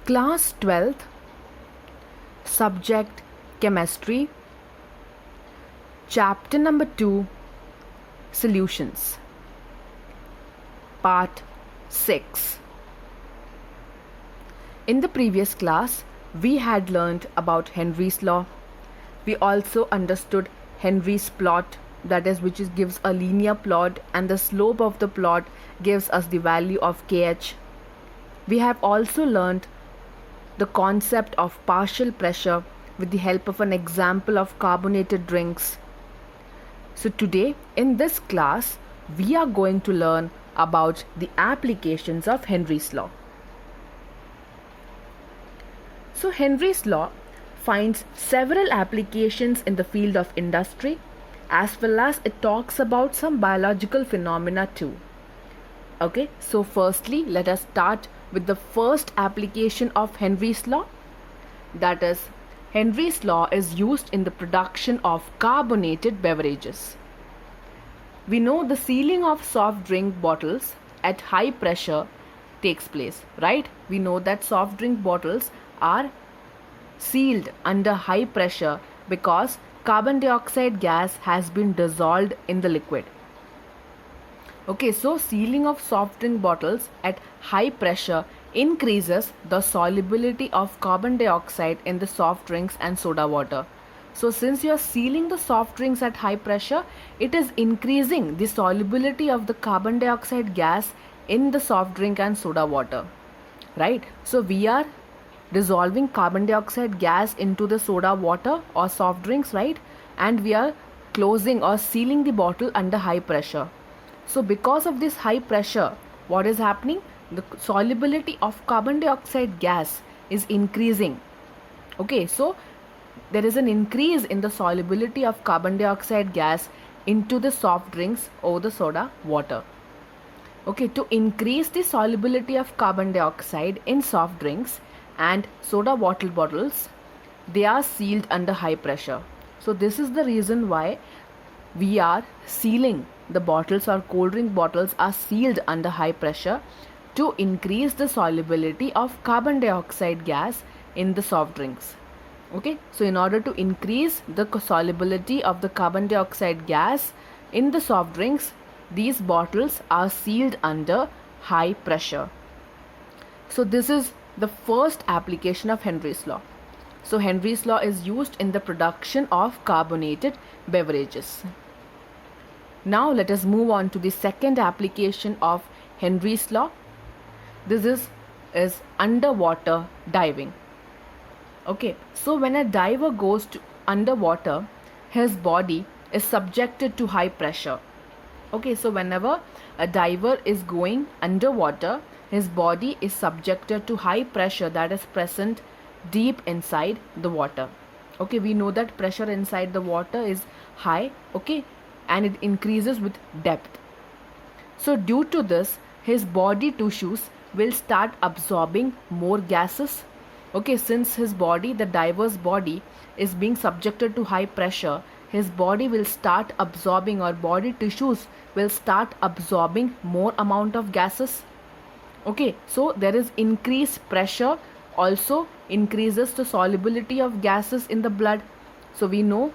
Class 12th, Subject Chemistry, Chapter number 2, Solutions, Part 6. In the previous class, we had learned about Henry's law. We also understood Henry's plot, that is, gives a linear plot, and the slope of the plot gives us the value of kh. We have also learned the concept of partial pressure with the help of an example of carbonated drinks. So today in this class we are going to learn about the applications of Henry's law. So Henry's law finds several applications in the field of industry, as well as it talks about some biological phenomena too. Okay, so firstly let us start with the first application of Henry's law. That is, Henry's law is used in the production of carbonated beverages. We know the sealing of soft drink bottles at high pressure takes place, right? We know that soft drink bottles are sealed under high pressure because carbon dioxide gas has been dissolved in the liquid. Okay, so sealing of soft drink bottles at high pressure increases the solubility of carbon dioxide in the soft drinks and soda water. So since you are sealing the soft drinks at high pressure, it is increasing the solubility of the carbon dioxide gas in the soft drink and soda water, right? So we are dissolving carbon dioxide gas into the soda water or soft drinks, right? And we are closing or sealing the bottle under high pressure. So because of this high pressure, what is happening? The solubility of carbon dioxide gas is increasing. Okay, so there is an increase in the solubility of carbon dioxide gas into the soft drinks or the soda water. Okay, to increase the solubility of carbon dioxide in soft drinks and soda water bottles, they are sealed under high pressure. So this is the reason why we are sealing the bottles, or cold drink bottles are sealed under high pressure to increase the solubility of carbon dioxide gas in the soft drinks. Okay, so in order to increase the solubility of the carbon dioxide gas in the soft drinks, these bottles are sealed under high pressure. So this is the first application of Henry's law. So Henry's law is used in the production of carbonated beverages. Now let us move on to the second application of Henry's law. This is underwater diving. Okay, so when a diver goes to underwater, his body is subjected to high pressure. Okay, so whenever a diver is going underwater, his body is subjected to high pressure that is present deep inside the water. Okay, we know that pressure inside the water is high, okay, and it increases with depth. So due to this, his body tissues will start absorbing more gases. Okay, since his body, the diver's body, is being subjected to high pressure, his body will start absorbing, or body tissues will start absorbing more amount of gases. Okay, so there is increased pressure also increases the solubility of gases in the blood. So we know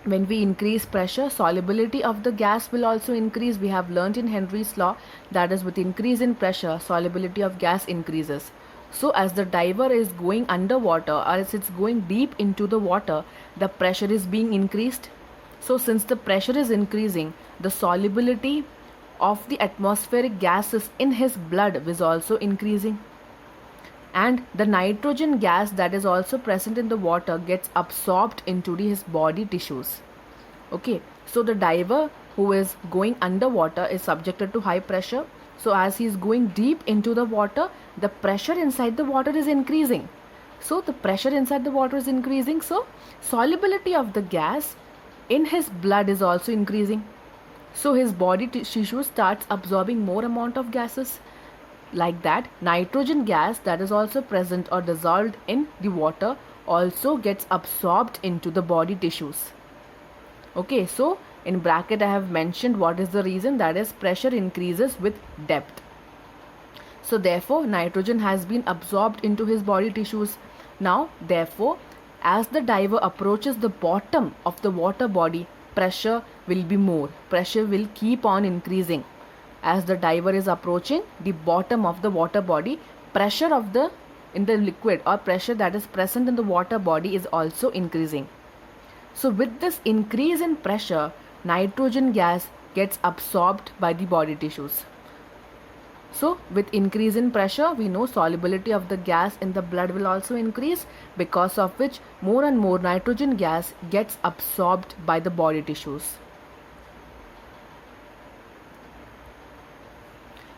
when we increase pressure, solubility of the gas will also increase. We have learnt in Henry's law that is, with increase in pressure, solubility of gas increases. So as the diver is going underwater, or as it's going deep into the water, the pressure is being increased. So since the pressure is increasing, the solubility of the atmospheric gases in his blood is also increasing. And the nitrogen gas that is also present in the water gets absorbed into his body tissues. Okay, so the diver who is going underwater is subjected to high pressure. So as he is going deep into the water, the pressure inside the water is increasing. So the pressure inside the water is increasing, so solubility of the gas in his blood is also increasing. So his body tissue starts absorbing more amount of gases. Like that, nitrogen gas that is also present or dissolved in the water also gets absorbed into the body tissues. Okay, so in bracket I have mentioned what is the reason, that is pressure increases with depth. So therefore nitrogen has been absorbed into his body tissues. Now therefore, as the diver approaches the bottom of the water body, pressure will be more. Pressure will keep on increasing. As the diver is approaching the bottom of the water body, pressure of the in the liquid or pressure that is present in the water body is also increasing. So with this increase in pressure, nitrogen gas gets absorbed by the body tissues. So with increase in pressure, we know solubility of the gas in the blood will also increase, because of which more and more nitrogen gas gets absorbed by the body tissues.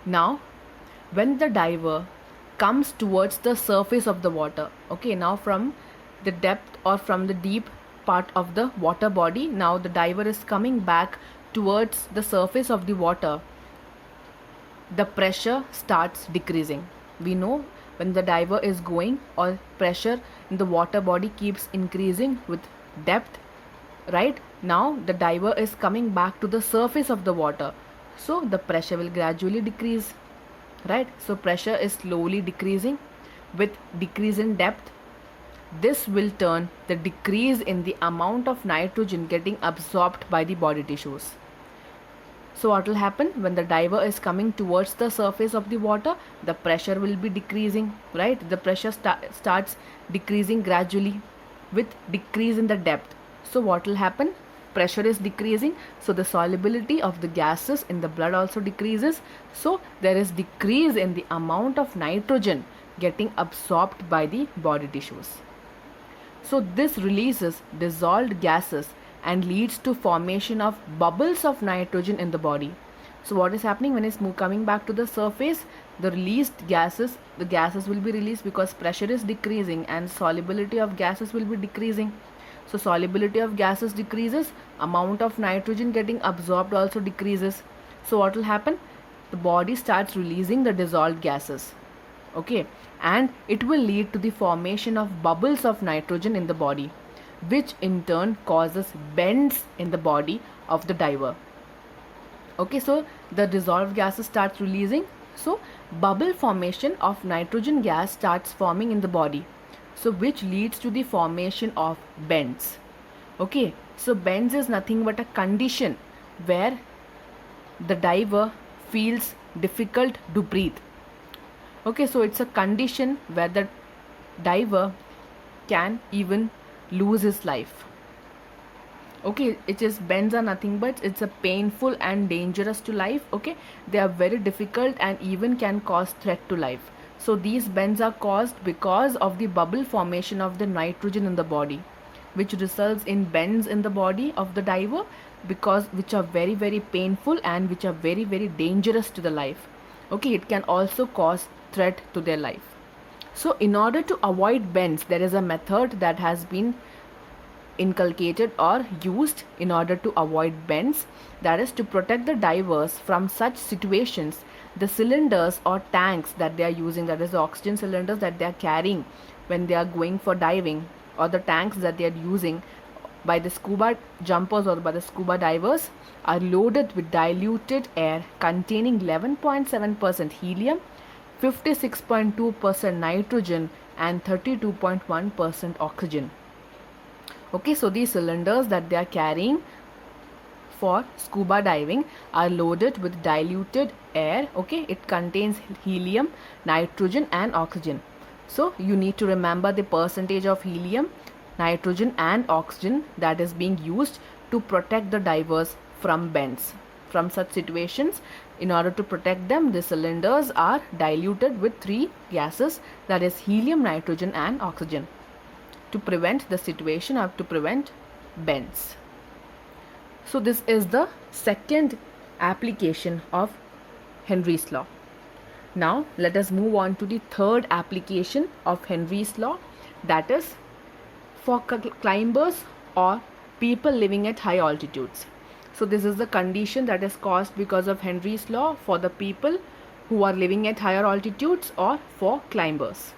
Now when the diver comes towards the surface of the water, okay, now from the depth or from the deep part of the water body, now the diver is coming back towards the surface of the water, the pressure starts decreasing. We know when the diver is going, or pressure in the water body keeps increasing with depth, right? Now the diver is coming back to the surface of the water, so the pressure will gradually decrease, right? So pressure is slowly decreasing with decrease in depth. This will turn the decrease in the amount of nitrogen getting absorbed by the body tissues. So what will happen when the diver is coming towards the surface of the water? The pressure will be decreasing, right? The pressure starts decreasing gradually with decrease in the depth. So what will happen? Pressure is decreasing, so the solubility of the gases in the blood also decreases. So there is decrease in the amount of nitrogen getting absorbed by the body tissues. So this releases dissolved gases and leads to formation of bubbles of nitrogen in the body. So what is happening when it's coming back to the surface? The released gases, the gases will be released because pressure is decreasing and solubility of gases will be decreasing. So solubility of gases decreases, amount of nitrogen getting absorbed also decreases. So what will happen? The body starts releasing the dissolved gases, okay, and it will lead to the formation of bubbles of nitrogen in the body, which in turn causes bends in the body of the diver. Okay, so the dissolved gases starts releasing, so bubble formation of nitrogen gas starts forming in the body, so which leads to the formation of bends. Okay, so bends is nothing but a condition where the diver feels difficult to breathe. Okay, so it's a condition where the diver can even lose his life. Okay, it is bends are nothing but it's a painful and dangerous to life. Okay, they are very difficult and even can cause threat to life. So these bends are caused because of the bubble formation of the nitrogen in the body, which results in bends in the body of the diver, because which are very painful and which are very dangerous to the life. Okay, it can also cause threat to their life. So in order to avoid bends, there is a method that has been inculcated or used in order to avoid bends, that is to protect the divers from such situations. The cylinders or tanks that they are using, that is the oxygen cylinders that they are carrying when they are going for diving, or the tanks that they are using by the scuba jumpers or by the scuba divers, are loaded with diluted air containing 11.7% helium, 56.2% nitrogen and 32.1% oxygen. Okay, so these cylinders that they are carrying for scuba diving are loaded with diluted air. Okay, it contains helium, nitrogen and oxygen. So you need to remember the percentage of helium, nitrogen and oxygen that is being used to protect the divers from bends. From such situations, in order to protect them, the cylinders are diluted with 3 gases, that is helium, nitrogen and oxygen, to prevent the situation or to prevent bends. So this is the second application of Henry's law. Now let us move on to the third application of Henry's law, that is for climbers or people living at high altitudes. So this is the condition that is caused because of Henry's law for the people who are living at higher altitudes or for climbers.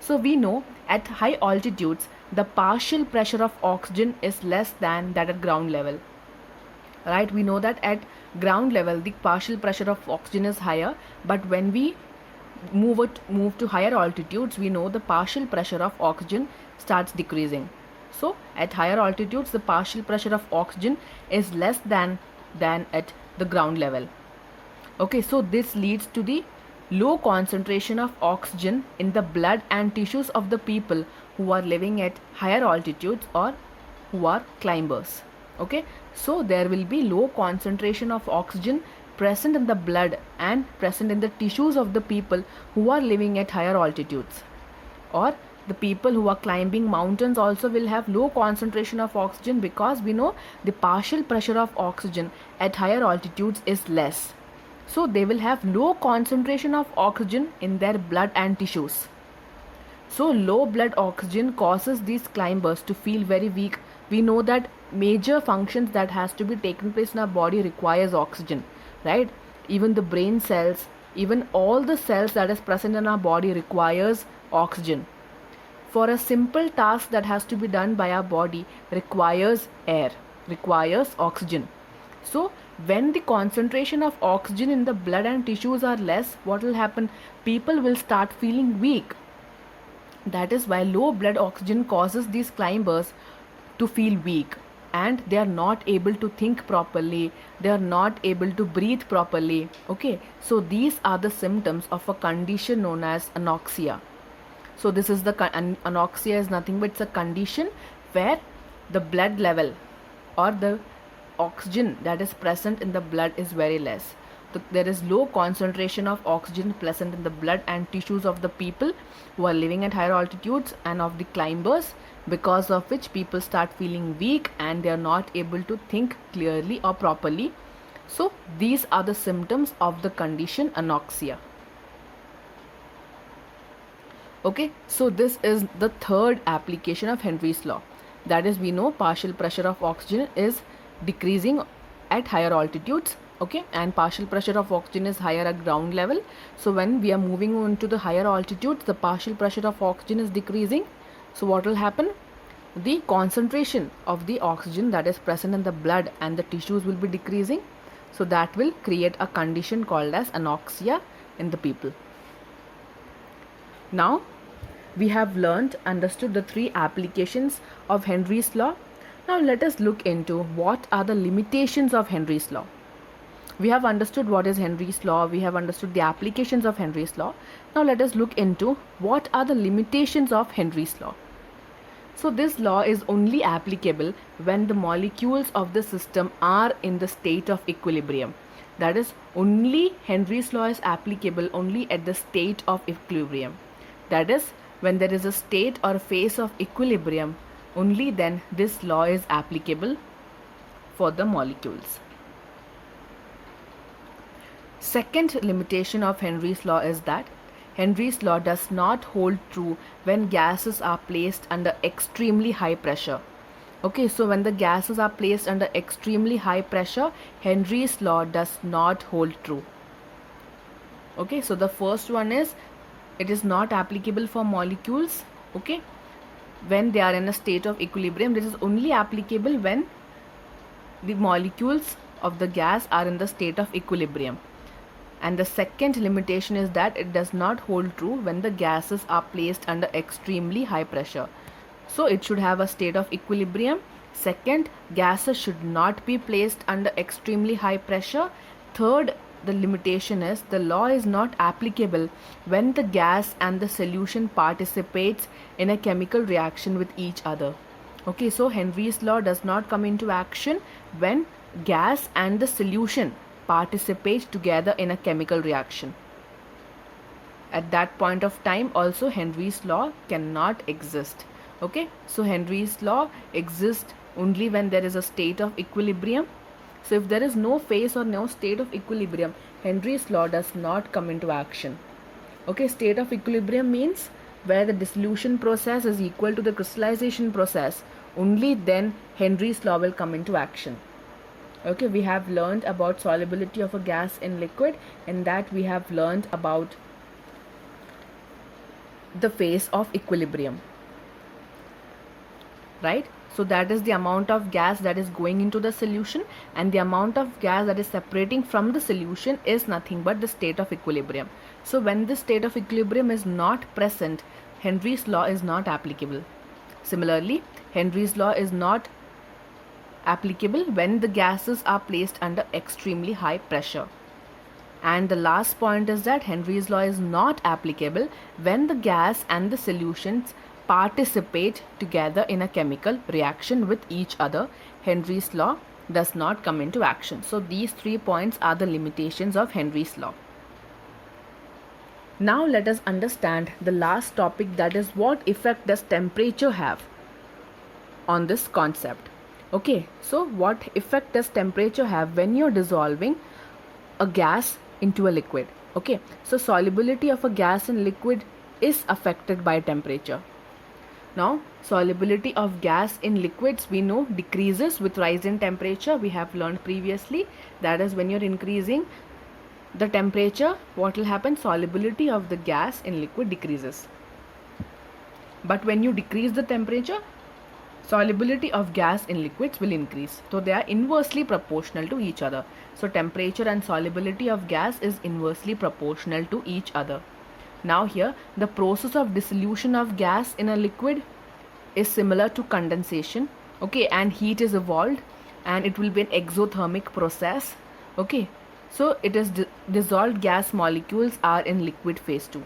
So we know at high altitudes the partial pressure of oxygen is less than that at ground level. Right, we know that at ground level the partial pressure of oxygen is higher, but when we move to higher altitudes, we know the partial pressure of oxygen starts decreasing. So at higher altitudes, the partial pressure of oxygen is less than at the ground level. Okay, so this leads to the low concentration of oxygen in the blood and tissues of the people who are living at higher altitudes or who are climbers. Okay, so there will be low concentration of oxygen present in the blood and present in the tissues of the people who are living at higher altitudes. Or the people who are climbing mountains also will have low concentration of oxygen, because we know the partial pressure of oxygen at higher altitudes is less. So they will have low concentration of oxygen in their blood and tissues. So low blood oxygen causes these climbers to feel very weak. We know that major functions that has to be taken place in our body requires oxygen, right? Even the brain cells, even all the cells that is present in our body requires oxygen. For a simple task that has to be done by our body requires air, requires oxygen. So when the concentration of oxygen in the blood and tissues are less, what will happen? People will start feeling weak. That is why low blood oxygen causes these climbers to feel weak, and they are not able to think properly, they are not able to breathe properly. Okay, so these are the symptoms of a condition known as anoxia. So this is the anoxia is nothing but it's a condition where the blood level or the oxygen that is present in the blood is very less. There is low concentration of oxygen present in the blood and tissues of the people who are living at higher altitudes and of the climbers, because of which people start feeling weak and they are not able to think clearly or properly. So these are the symptoms of the condition anoxia. Okay, so this is the third application of Henry's law. That is, we know partial pressure of oxygen is decreasing at higher altitudes. Okay, and partial pressure of oxygen is higher at ground level. So when we are moving on to the higher altitudes, the partial pressure of oxygen is decreasing. So what will happen? The concentration of the oxygen that is present in the blood and the tissues will be decreasing. So that will create a condition called as anoxia in the people. Now we have understood the three applications of Henry's law. Now let us look into what are the limitations of Henry's law. We have understood what is Henry's law, we have understood the applications of Henry's law. Now let us look into what are the limitations of Henry's law. So this law is only applicable when the molecules of the system are in the state of equilibrium. That is, only Henry's law is applicable only at the state of equilibrium. That is, when there is a state or phase of equilibrium, only then this law is applicable for the molecules. Second limitation of Henry's law is that Henry's law does not hold true when gases are placed under extremely high pressure. Okay, so when the gases are placed under extremely high pressure, Henry's law does not hold true. Okay, so the first one is it is not applicable for molecules. Okay, when they are in a state of equilibrium, this is only applicable when the molecules of the gas are in the state of equilibrium. And the second limitation is that it does not hold true when the gases are placed under extremely high pressure. So it should have a state of equilibrium. Second, gases should not be placed under extremely high pressure. Third, the limitation is the law is not applicable when the gas and the solution participates in a chemical reaction with each other. Okay, so Henry's law does not come into action when gas and the solution participate together in a chemical reaction. At that point of time also Henry's law cannot exist. Okay, so Henry's law exists only when there is a state of equilibrium. So if there is no phase or no state of equilibrium, Henry's law does not come into action. Okay, state of equilibrium means where the dissolution process is equal to the crystallization process. Only then Henry's law will come into action. Okay, we have learned about solubility of a gas in liquid, and that we have learned about the phase of equilibrium, right? So that is the amount of gas that is going into the solution, and the amount of gas that is separating from the solution is nothing but the state of equilibrium. So when the state of equilibrium is not present, Henry's law is not applicable. Similarly, Henry's law is not applicable when the gases are placed under extremely high pressure. And the last point is that Henry's law is not applicable when the gas and the solutions participate together in a chemical reaction with each other. Henry's law does not come into action. So these 3 points are the limitations of Henry's law. Now let us understand the last topic, that is what effect does temperature have on this concept. Okay, so what effect does temperature have when you're dissolving a gas into a liquid? Okay, so solubility of a gas in liquid is affected by temperature. Now, solubility of gas in liquids we know decreases with rise in temperature. We have learned previously, that is when you're increasing the temperature, what will happen? Solubility of the gas in liquid decreases. But when you decrease the temperature, solubility of gas in liquids will increase. So they are inversely proportional to each other. So temperature and solubility of gas is inversely proportional to each other. Now here, the process of dissolution of gas in a liquid is similar to condensation. Okay, and heat is evolved and it will be an exothermic process. Okay, so it is dissolved gas molecules are in liquid phase 2.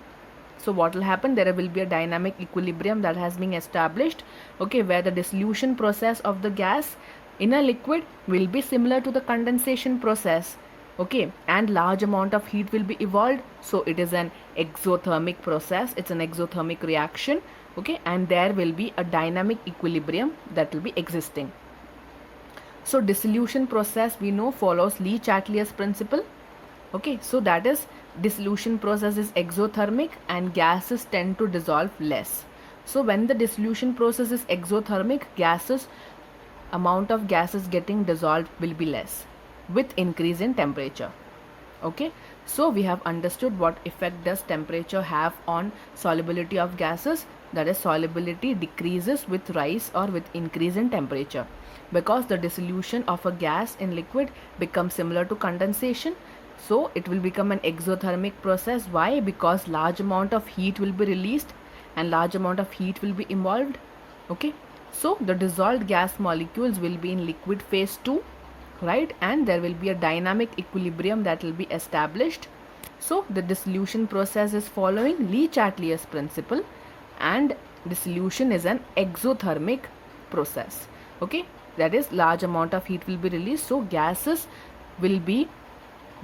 So what will happen? There will be a dynamic equilibrium that has been established, okay, where the dissolution process of the gas in a liquid will be similar to the condensation process, okay, and large amount of heat will be evolved. So it is an exothermic process, it's an exothermic reaction, okay, and there will be a dynamic equilibrium that will be existing. So dissolution process we know follows Le-Chatelier's principle. Okay, so that is, dissolution process is exothermic and gases tend to dissolve less. So when the dissolution process is exothermic, amount of gases getting dissolved will be less with increase in temperature. Okay, so we have understood what effect does temperature have on solubility of gases, that is solubility decreases with rise or with increase in temperature, because the dissolution of a gas in liquid becomes similar to condensation. So it will become an exothermic process. Why? Because large amount of heat will be released and large amount of heat will be involved. Okay, so the dissolved gas molecules will be in liquid phase 2, right, and there will be a dynamic equilibrium that will be established. So the dissolution process is following Le-Chatelier's principle and dissolution is an exothermic process. Okay, that is, large amount of heat will be released, so gases will be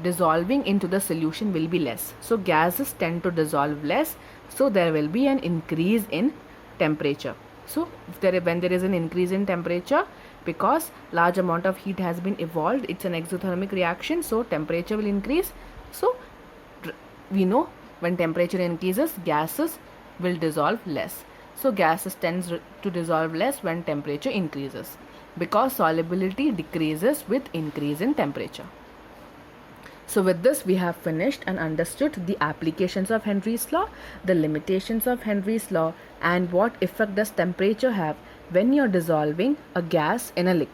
dissolving into the solution will be less. So gases tend to dissolve less, so there will be an increase in temperature. So when there is an increase in temperature, because large amount of heat has been evolved, it's an exothermic reaction, so temperature will increase. So we know when temperature increases, gases will dissolve less. So gases tends to dissolve less when temperature increases, because solubility decreases with increase in temperature. So with this we have finished and understood the applications of Henry's law, the limitations of Henry's law, and what effect does temperature have when you're dissolving a gas in a liquid.